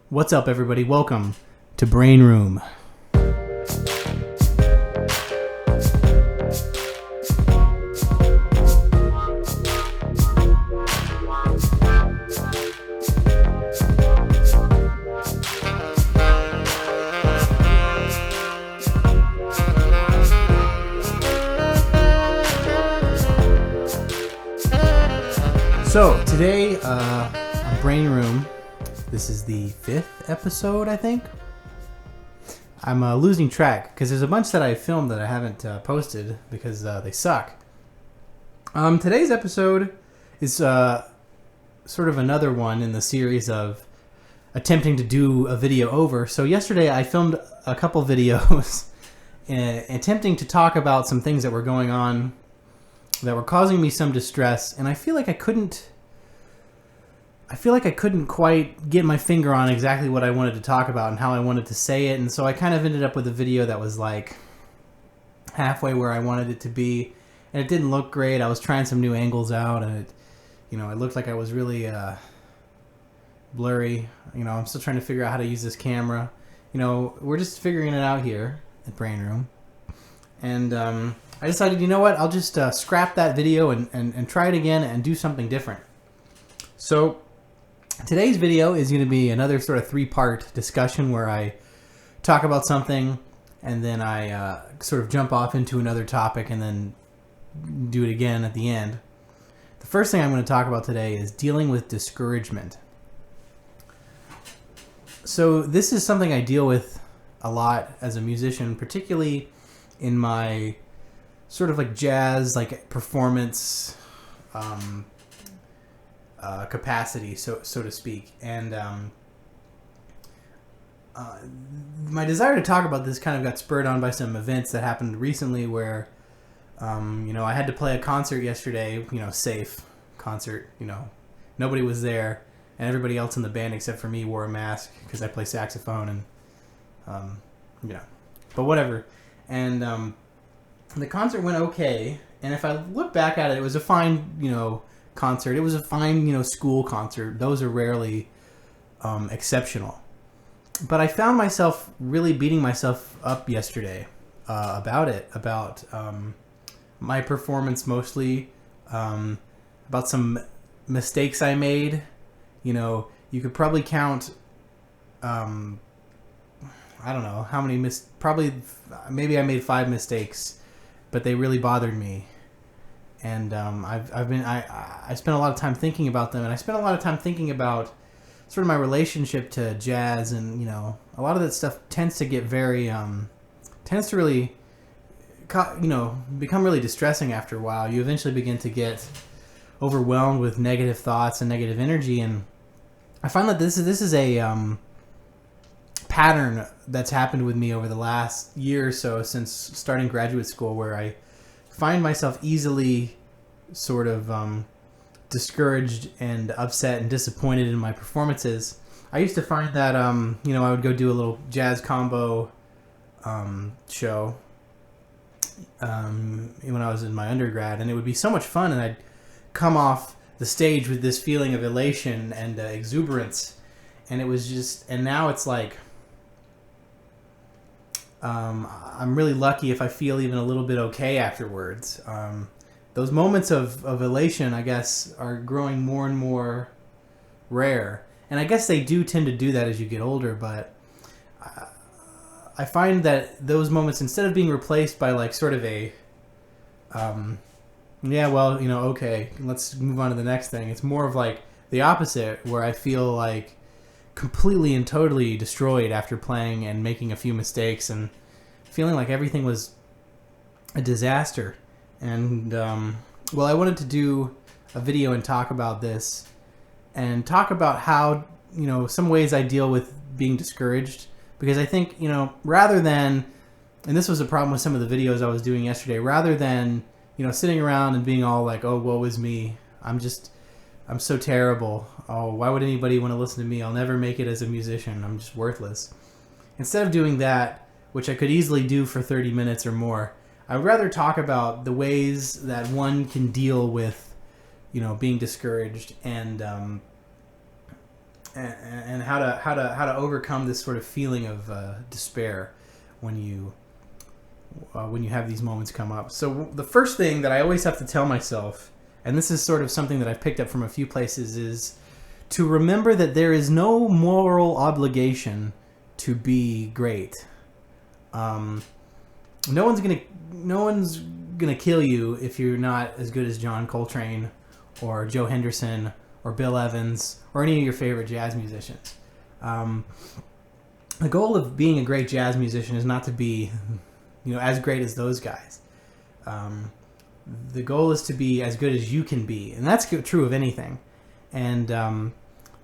What's up, everybody? Welcome to Brain Room. So today on Brain Room, this is the 5th episode, I think. I'm losing track because there's a bunch that I filmed that I haven't posted because they suck. Today's episode is sort of another one in the series of attempting to do a video over. So yesterday I filmed a couple videos attempting to talk about some things that were going on that were causing me some distress, and I feel like I couldn't quite get my finger on exactly what I wanted to talk about and how I wanted to say it, and so I kind of ended up with a video that was like halfway where I wanted it to be, and it didn't look great. I was trying some new angles out, and it looked like I was really blurry. I'm still trying to figure out how to use this camera. We're just figuring it out here at Brain Room, and I decided, you know what, I'll just scrap that video and try it again and do something different. So today's video is going to be another sort of 3-part discussion where I talk about something and then I sort of jump off into another topic and then do it again at the end. The first thing I'm going to talk about today is dealing with discouragement. So this is something I deal with a lot as a musician, particularly in my sort of like jazz, like performance capacity, so to speak. And my desire to talk about this kind of got spurred on by some events that happened recently where, I had to play a concert yesterday, safe concert, nobody was there, and everybody else in the band except for me wore a mask because I play saxophone and, but whatever. And the concert went okay, and if I look back at it, it was a fine, concert. It was a fine, school concert. Those are rarely exceptional. But I found myself really beating myself up yesterday about my performance mostly, about some mistakes I made. You could probably count, I don't know how many, maybe I made 5 mistakes, but they really bothered me. And I spent a lot of time thinking about them, and I spent a lot of time thinking about sort of my relationship to jazz, and a lot of that stuff tends to get very tends to really become really distressing after a while. You eventually begin to get overwhelmed with negative thoughts and negative energy, and I find that this is a pattern that's happened with me over the last year or so since starting graduate school, where I find myself easily sort of discouraged and upset and disappointed in my performances. I used to find that I would go do a little jazz combo show when I was in my undergrad, and it would be so much fun, and I'd come off the stage with this feeling of elation and exuberance, and it was just, and now it's like I'm really lucky if I feel even a little bit okay afterwards. Those moments of elation, I guess, are growing more and more rare. And I guess they do tend to do that as you get older, but I find that those moments, instead of being replaced by like sort of a, okay, let's move on to the next thing, it's more of like the opposite, where I feel like completely and totally destroyed after playing and making a few mistakes and feeling like everything was a disaster. And I wanted to do a video and talk about this and talk about how some ways I deal with being discouraged, because I think rather than, and this was a problem with some of the videos I was doing yesterday, rather than sitting around and being all like, oh, woe is me, I'm so terrible. Oh, why would anybody want to listen to me? I'll never make it as a musician. I'm just worthless. Instead of doing that, which I could easily do for 30 minutes or more, I would rather talk about the ways that one can deal with, being discouraged and and how to overcome this sort of feeling of despair when you have these moments come up. So the first thing that I always have to tell myself, and this is sort of something that I've picked up from a few places, is to remember that there is no moral obligation to be great. No one's gonna kill you if you're not as good as John Coltrane or Joe Henderson or Bill Evans or any of your favorite jazz musicians. The goal of being a great jazz musician is not to be, as great as those guys. The goal is to be as good as you can be, and that's true of anything. And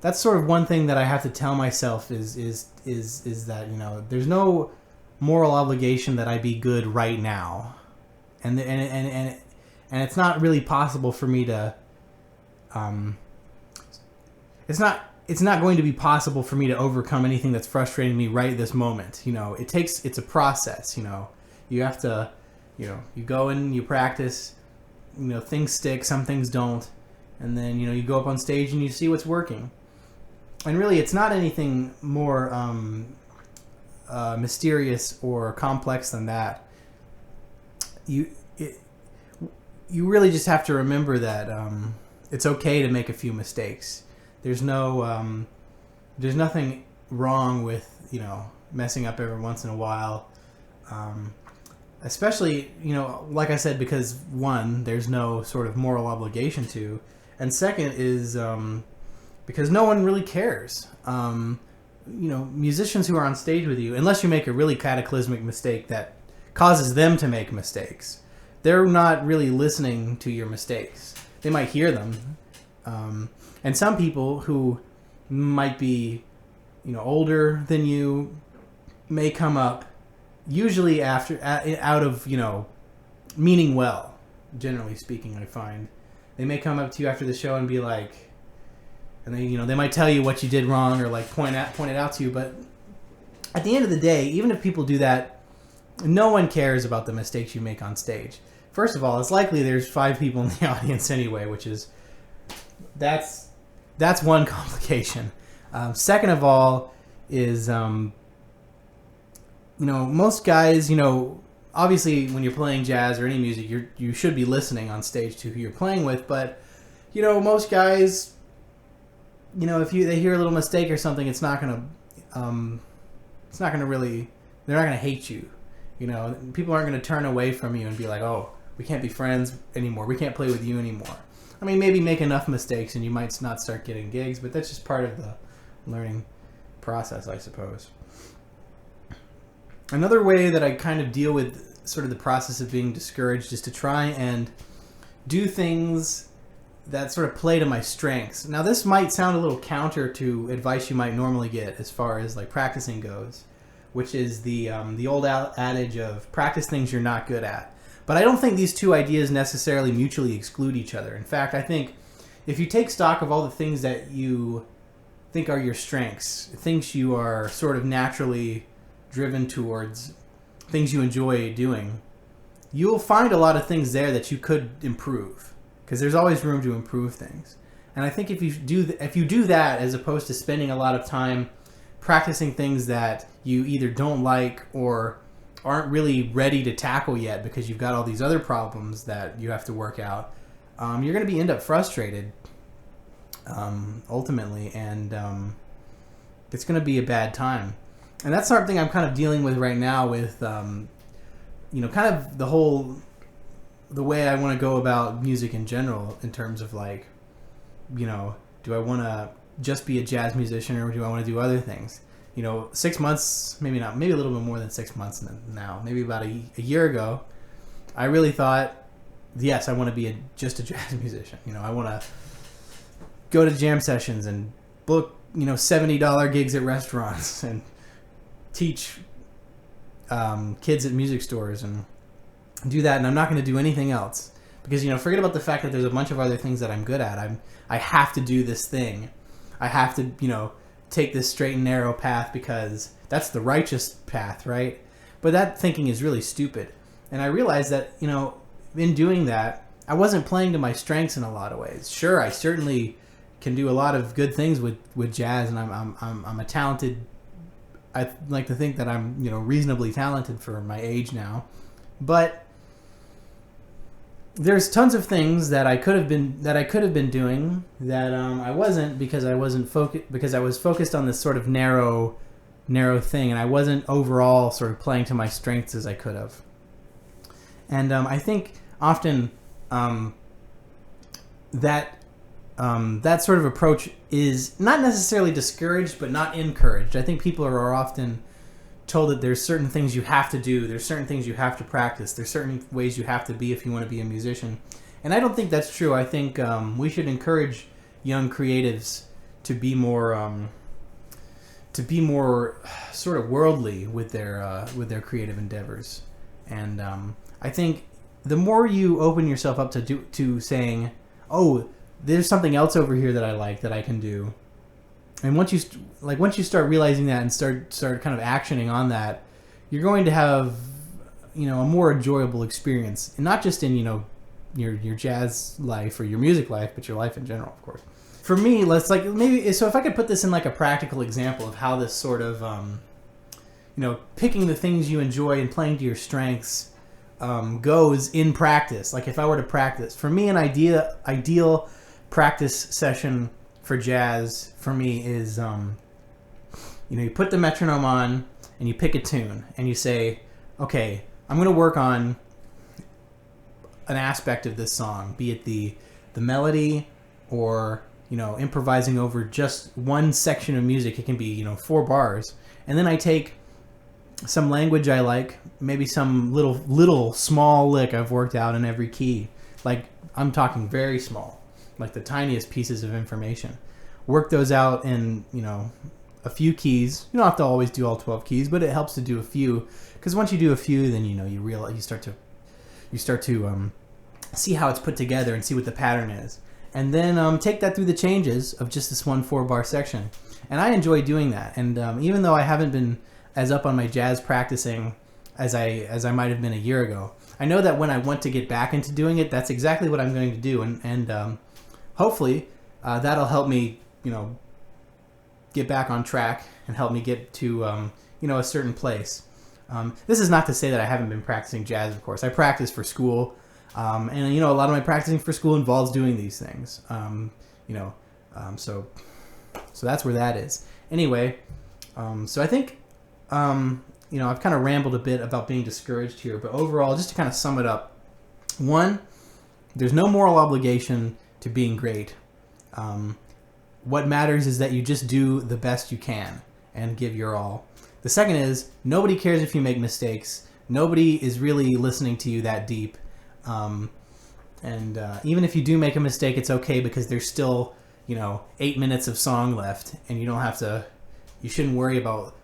that's sort of one thing that I have to tell myself is that there's no moral obligation that I be good right now, and it's not really possible for me to. It's not going to be possible for me to overcome anything that's frustrating me right this moment. It's a process. You have to, you go and you practice. Things stick, some things don't, and then you go up on stage and you see what's working. And really, it's not anything more mysterious or complex than that. You really just have to remember that it's okay to make a few mistakes. There's nothing wrong with messing up every once in a while, especially like I said, because one, there's no sort of moral obligation to, and second is because no one really cares. Musicians who are on stage with you, unless you make a really cataclysmic mistake that causes them to make mistakes, they're not really listening to your mistakes. They might hear them. And some people who might be, older than you may come up, usually out of, meaning well, generally speaking, I find. They may come up to you after the show and be like, and they might tell you what you did wrong or like point it out to you, but at the end of the day, even if people do that, no one cares about the mistakes you make on stage. First of all, it's likely there's 5 people in the audience anyway, which is that's one complication. Second of all is most guys, obviously when you're playing jazz or any music, you should be listening on stage to who you're playing with, but most guys, if they hear a little mistake or something, they're not gonna hate you. People aren't gonna turn away from you and be like, oh, we can't be friends anymore, we can't play with you anymore. I mean, maybe make enough mistakes and you might not start getting gigs, but that's just part of the learning process, I suppose. Another way that I kind of deal with sort of the process of being discouraged is to try and do things that sort of play to my strengths. Now, this might sound a little counter to advice you might normally get as far as like practicing goes, which is the old adage of practice things you're not good at. But I don't think these two ideas necessarily mutually exclude each other. In fact, I think if you take stock of all the things that you think are your strengths, things you are sort of naturally driven towards, things you enjoy doing, you'll find a lot of things there that you could improve, because there's always room to improve things. And I think if you do that, as opposed to spending a lot of time practicing things that you either don't like or aren't really ready to tackle yet because you've got all these other problems that you have to work out, you're going to end up frustrated ultimately, and it's going to be a bad time. And that's something I'm kind of dealing with right now with kind of the way I want to go about music in general, in terms of like, do I want to just be a jazz musician or do I want to do other things? 6 months, maybe not, maybe a little bit more than 6 months now, maybe about a year ago, I really thought, yes, I want to be just a jazz musician. I want to go to jam sessions and book, $70 gigs at restaurants and teach kids at music stores and do that, and I'm not going to do anything else. Because, forget about the fact that there's a bunch of other things that I'm good at. I have to do this thing. I have to, take this straight and narrow path because that's the righteous path, right? But that thinking is really stupid. And I realized that, in doing that, I wasn't playing to my strengths in a lot of ways. Sure, I certainly can do a lot of good things with jazz, and I'm a talented. I like to think that I'm reasonably talented for my age now, but there's tons of things that I could have been doing that I wasn't, because I was focused on this sort of narrow thing, and I wasn't overall sort of playing to my strengths as I could have. And I think often that sort of approach is not necessarily discouraged, but not encouraged. I think people are often told that there's certain things you have to do, there's certain things you have to practice, there's certain ways you have to be if you want to be a musician. And I don't think that's true. I think we should encourage young creatives to be more sort of worldly with their creative endeavors. And I think the more you open yourself up to saying, oh, there's something else over here that I like that I can do, and once you start realizing that and start kind of actioning on that, you're going to have a more enjoyable experience, and not just in your jazz life or your music life, but your life in general, of course. For me, so if I could put this in like a practical example of how this sort of picking the things you enjoy and playing to your strengths goes in practice. Like if I were to practice, for me, an ideal practice session for jazz for me is you put the metronome on and you pick a tune and you say, okay, I'm going to work on an aspect of this song, be it the melody or improvising over just one section of music. It can be 4 bars, and then I take some language I like, maybe some little small lick I've worked out in every key. Like I'm talking very small, like the tiniest pieces of information. Work those out in a few keys. You don't have to always do all 12 keys, but it helps to do a few, because once you do a few, then you realize you start to see how it's put together and see what the pattern is, and then take that through the changes of just this one 4-bar section. And I enjoy doing that. And even though I haven't been as up on my jazz practicing as I might have been a year ago, I know that when I want to get back into doing it, that's exactly what I'm going to do. And hopefully that'll help me, get back on track and help me get to, a certain place. This is not to say that I haven't been practicing jazz, of course. I practice for school, and a lot of my practicing for school involves doing these things. So that's where that is. Anyway, so I think, I've kind of rambled a bit about being discouraged here, but overall, just to kind of sum it up, 1, there's no moral obligation to being great. What matters is that you just do the best you can and give your all. The second is, nobody cares if you make mistakes. Nobody is really listening to you that deep. And even if you do make a mistake, it's okay, because there's still, 8 minutes of song left, and you shouldn't worry about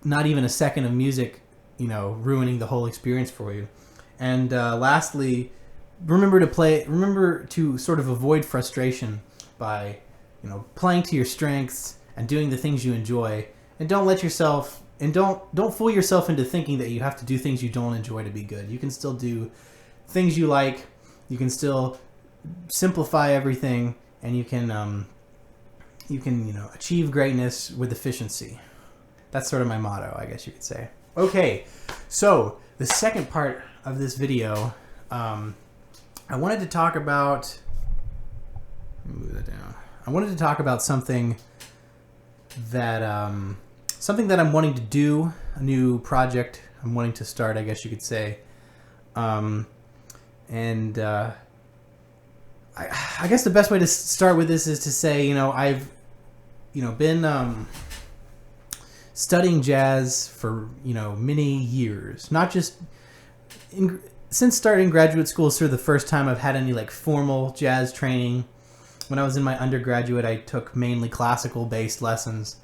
not even a second of music, ruining the whole experience for you. And lastly, remember to sort of avoid frustration by, playing to your strengths and doing the things you enjoy. And don't fool yourself into thinking that you have to do things you don't enjoy to be good. You can still do things you like. You can still simplify everything, and you can achieve greatness with efficiency. That's sort of my motto, I guess you could say. Okay, so the second part of this video, I wanted to talk about. Let me move that down. I wanted to talk about something that I'm wanting to do, a new project I'm wanting to start, I guess you could say. I guess the best way to start with this is to say, I've been studying jazz for many years, not just since starting graduate school. Is sort of the first time I've had any formal jazz training. When I was in my undergraduate, I took mainly classical based lessons,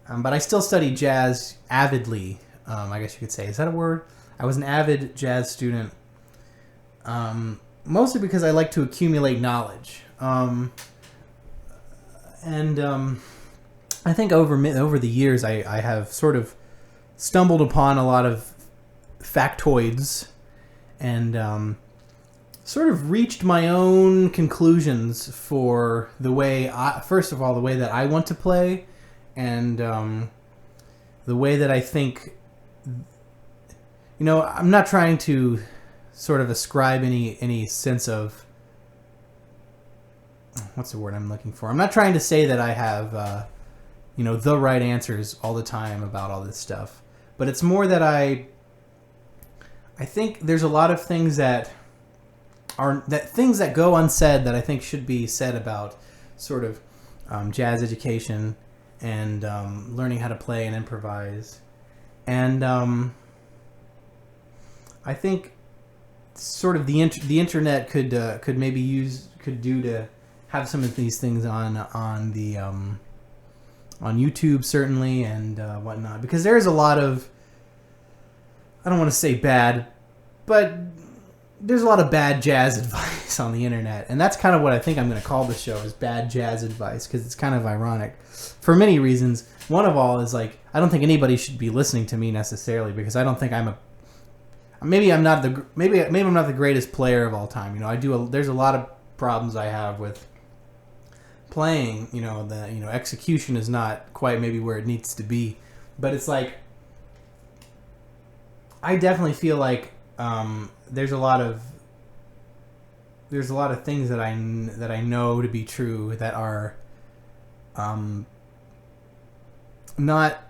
but I still studied jazz avidly, I guess you could say. Is that a word? I was an avid jazz student, mostly because I like to accumulate knowledge. I think over the years, I have sort of stumbled upon a lot of factoids and sort of reached my own conclusions for the way first of all, the way that I want to play, and the way that I think. I'm not trying to sort of ascribe any sense of, what's the word I'm looking for? I'm not trying to say that I have, the right answers all the time about all this stuff. But it's more that I think there's a lot of things that go unsaid that I think should be said about sort of jazz education and learning how to play and improvise. And I think sort of the internet could maybe do to have some of these things on YouTube, certainly, and whatnot, because there's a lot of, I don't want to say bad, but there's a lot of bad jazz advice on the internet, and that's kind of what I think I'm going to call the show, is bad jazz advice, because it's kind of ironic for many reasons. One of all is, like, I don't think anybody should be listening to me necessarily, because I don't think maybe I'm not the greatest player of all time. There's a lot of problems I have with playing. Execution is not quite maybe where it needs to be, but it's like, I definitely feel like there's a lot of things that I know to be true that are not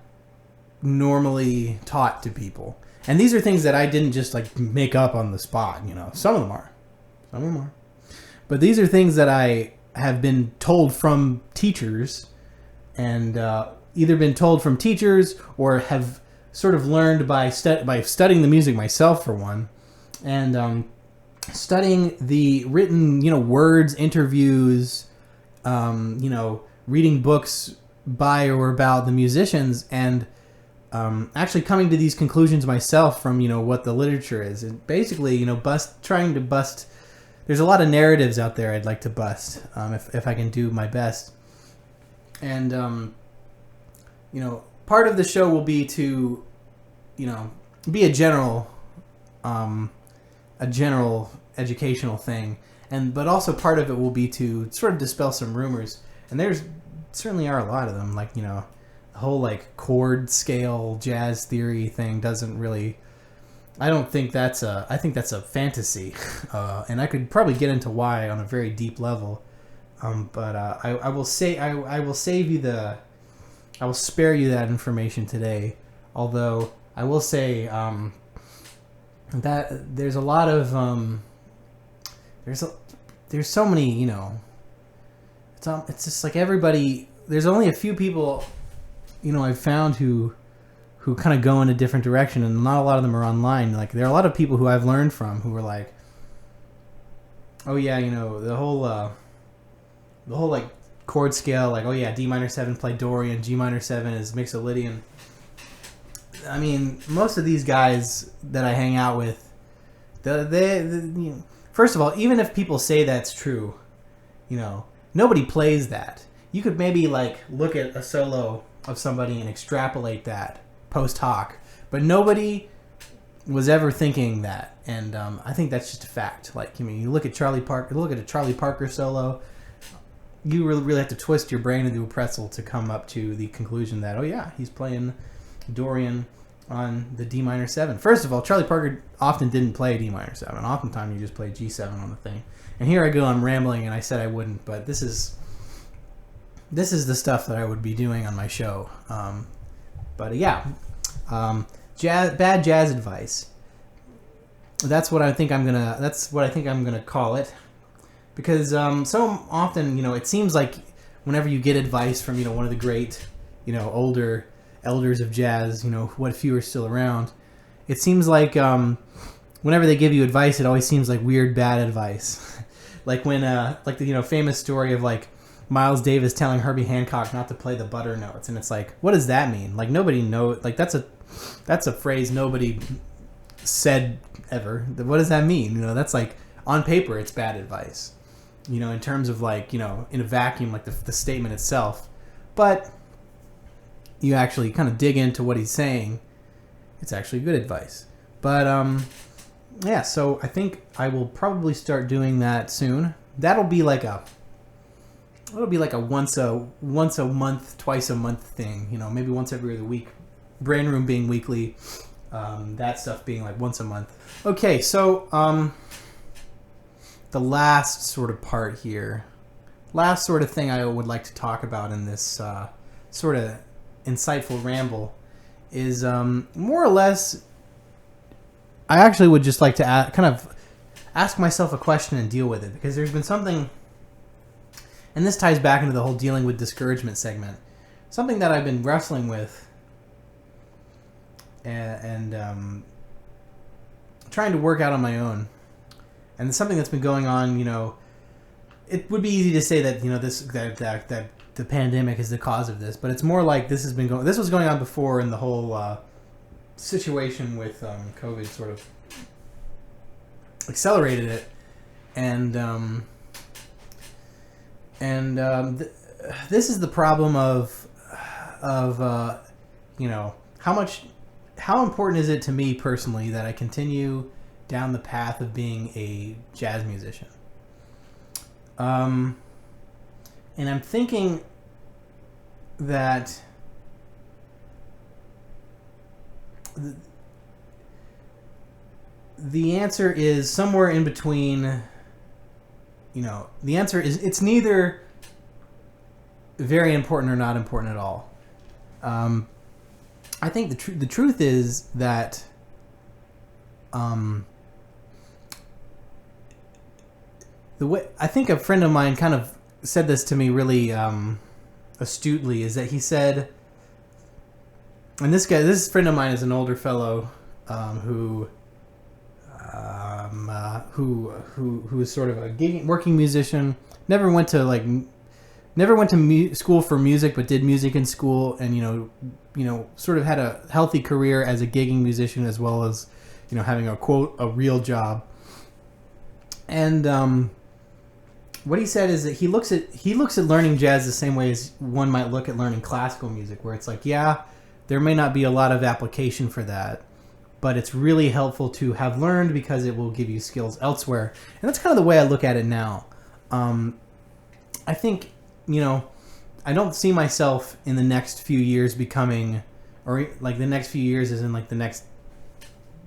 normally taught to people. And these are things that I didn't just like make up on the spot, Some of them are. But these are things that I have been told from teachers, and either been told from teachers or have sort of learned by studying the music myself, for one, and studying the written, words, interviews, reading books by or about the musicians, and actually coming to these conclusions myself from, what the literature is. And basically, trying to bust. There's a lot of narratives out there I'd like to bust, if I can do my best. And, part of the show will be to, be a general educational thing. But also part of it will be to sort of dispel some rumors. And there's certainly are a lot of them, like, the whole like chord scale jazz theory thing doesn't really, I think that's a fantasy, and I could probably get into why on a very deep level, but I will spare you that information today. Although I will say that there's a lot of there's so many, it's just like everybody. There's only a few people, I've found who kind of go in a different direction, and not a lot of them are online. Like, there are a lot of people who I've learned from who are like, oh yeah, the whole like chord scale, like, oh yeah, D minor 7 play Dorian, G minor 7 is Mixolydian. I mean, most of these guys that I hang out with, they first of all, even if people say that's true, nobody plays that. You could maybe like look at a solo of somebody and extrapolate that post hoc, but nobody was ever thinking that, and I think that's just a fact. Like, you look at Charlie Parker, look at a Charlie Parker solo, you really have to twist your brain into a pretzel to come up to the conclusion that, oh yeah, he's playing Dorian on the D minor 7. First of all, Charlie Parker often didn't play D minor 7. Oftentimes he just played G7 on the thing. And here I go, I'm rambling, and I said I wouldn't, but this is the stuff that I would be doing on my show. But yeah, bad jazz advice. That's what I think I'm gonna call it, because so often, it seems like whenever you get advice from one of the great, older elders of jazz, what few are still around, it seems like whenever they give you advice, it always seems like weird bad advice. Like when like the famous story of like Miles Davis telling Herbie Hancock not to play the butter notes, and it's like, what does that mean? Like, nobody knows. Like, that's a phrase nobody said ever. What does that mean? That's like, on paper it's bad advice, in terms of like, in a vacuum, like the statement itself. But you actually kind of dig into what he's saying, it's actually good advice. But yeah, so I think I will probably start doing that soon. That'll be like a once a month, twice a month thing. Maybe once every other week. Brain Room being weekly, that stuff being like once a month. Okay, so the last sort of part here, last sort of thing I would like to talk about in this sort of insightful ramble is more or less. I actually would just like to kind of ask myself a question and deal with it, because there's been something, and this ties back into the whole dealing with discouragement segment, something that I've been wrestling with and trying to work out on my own, and it's something that's been going on. It would be easy to say that that the pandemic is the cause of this, but it's more like this was going on before, and the whole situation with COVID sort of accelerated it, and this is the problem of how important is it to me personally that I continue down the path of being a jazz musician. And I'm thinking that the answer is somewhere in between. The answer is it's neither very important or not important at all. I think the truth is that the way I think a friend of mine kind of said this to me really astutely is that he said, and this friend of mine is an older fellow who is sort of a working musician. Never went to school for music, but did music in school, and sort of had a healthy career as a gigging musician, as well as having a real job. And what he said is that he looks at learning jazz the same way as one might look at learning classical music, where it's like, yeah, there may not be a lot of application for that, but it's really helpful to have learned because it will give you skills elsewhere. And that's kind of the way I look at it now. I think, I don't see myself in the next few years becoming, or like the next few years is in like the next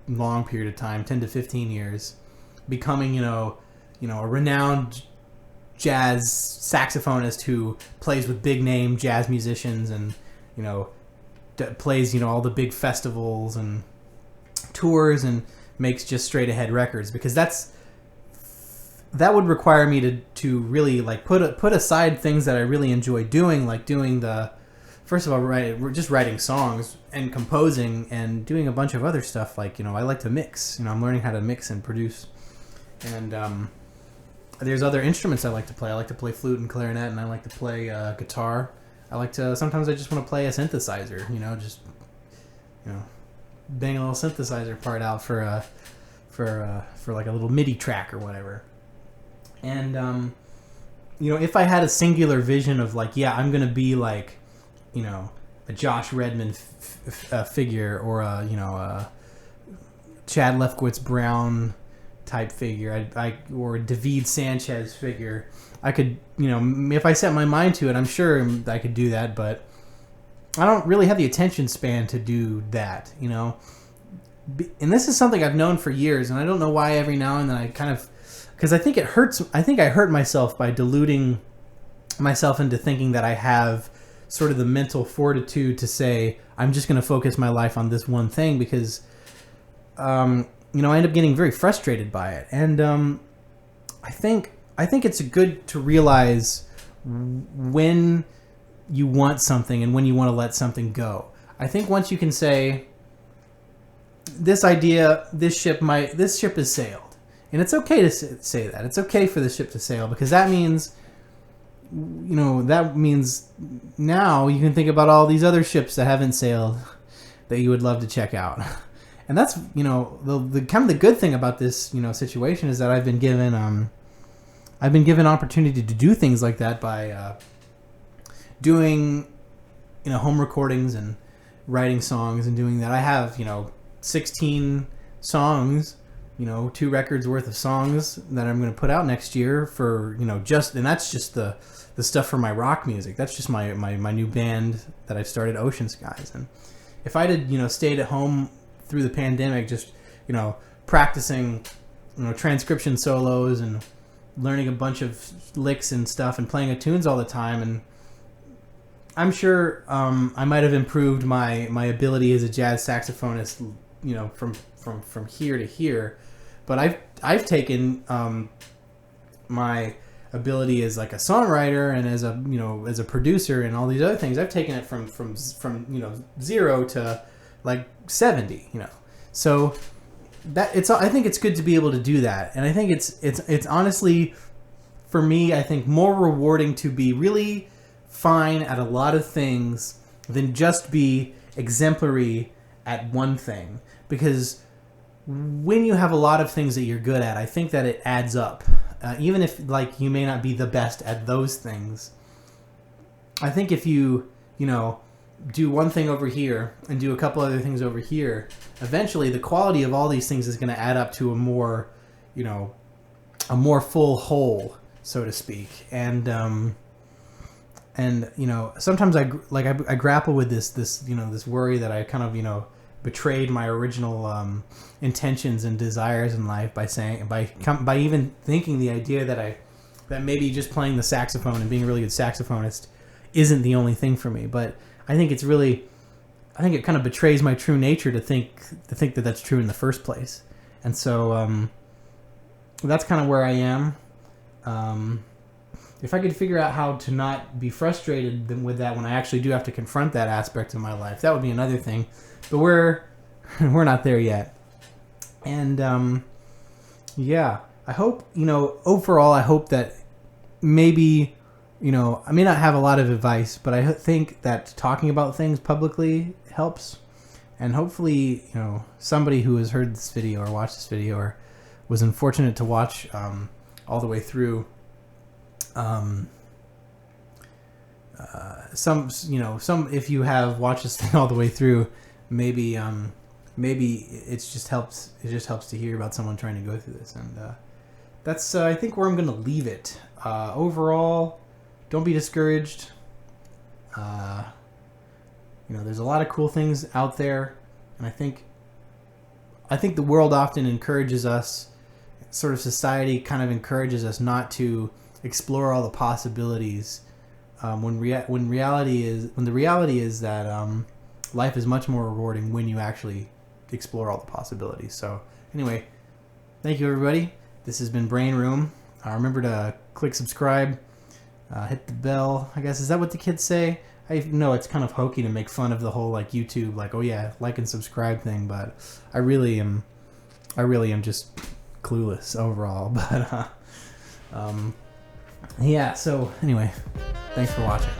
long period of time, 10 to 15 years, becoming, a renowned jazz saxophonist who plays with big name jazz musicians and, plays, all the big festivals and tours and makes just straight ahead records, because that would require me to really like put aside things that I really enjoy doing, like doing first of all, just writing songs and composing and doing a bunch of other stuff. Like, I like to mix, I'm learning how to mix and produce. And there's other instruments I like to play. I like to play flute and clarinet, and I like to play guitar. Sometimes I just want to play a synthesizer, bang a little synthesizer part out for like a little MIDI track or whatever. And if I had a singular vision of like, yeah, I'm gonna be like, a Josh Redman figure, or a Chad Lefkowitz Brown type figure, or a David Sanchez figure, I could, if I set my mind to it, I'm sure I could do that, but I don't really have the attention span to do that, And this is something I've known for years, and I don't know why every now and then I kind of, because I think it hurts. I think I hurt myself by deluding myself into thinking that I have sort of the mental fortitude to say I'm just going to focus my life on this one thing, because I end up getting very frustrated by it. And I think it's good to realize when you want something and when you want to let something go. I think once you can say, this ship has sailed. And it's okay to say that. It's okay for the ship to sail, because that means, now you can think about all these other ships that haven't sailed that you would love to check out. And that's, the kind of the good thing about this, situation is that I've been given opportunity to do things like that by doing, home recordings and writing songs and doing that. I have, 16 songs, 2 records worth of songs that I'm going to put out next year for, and that's just the stuff for my rock music. That's just my new band that I've started, Ocean Skies. And if I had, stayed at home through the pandemic, just, practicing, transcription solos and learning a bunch of licks and stuff and playing tunes all the time, and I'm sure I might have improved my ability as a jazz saxophonist, from here to here. But I've taken my ability as like a songwriter and as a producer and all these other things. I've taken it from 0 to like 70. So I think it's good to be able to do that, and I think it's honestly, for me, I think more rewarding to be really fine at a lot of things than just be exemplary at one thing. Because when you have a lot of things that you're good at, I think that it adds up. Even if like you may not be the best at those things, I think if you do one thing over here and do a couple other things over here, eventually the quality of all these things is going to add up to a more full whole, so to speak. And sometimes I grapple with this worry that I kind of betrayed my original intentions and desires in life by even thinking the idea that maybe just playing the saxophone and being a really good saxophonist isn't the only thing for me. But I think it kind of betrays my true nature to think that that's true in the first place. And so that's kind of where I am. If I could figure out how to not be frustrated with that when I actually do have to confront that aspect of my life, that would be another thing. But we're not there yet. And I hope, overall, I hope that maybe, I may not have a lot of advice, but I think that talking about things publicly helps. And hopefully, somebody who has heard this video or watched this video or was unfortunate to watch all the way through, if you have watched this thing all the way through, maybe it just helps to hear about someone trying to go through this. And that's I think where I'm going to leave it. Overall, don't be discouraged. There's a lot of cool things out there, and I think the world often encourages us, sort of society kind of encourages us not to explore all the possibilities, when the reality is that life is much more rewarding when you actually explore all the possibilities. So anyway, thank you everybody. This has been Brain Room. Remember to click subscribe, hit the bell. I guess, is that what the kids say? I know it's kind of hokey to make fun of the whole like YouTube, like, oh yeah, like and subscribe thing, but I really am just clueless overall. But yeah, so anyway, thanks for watching.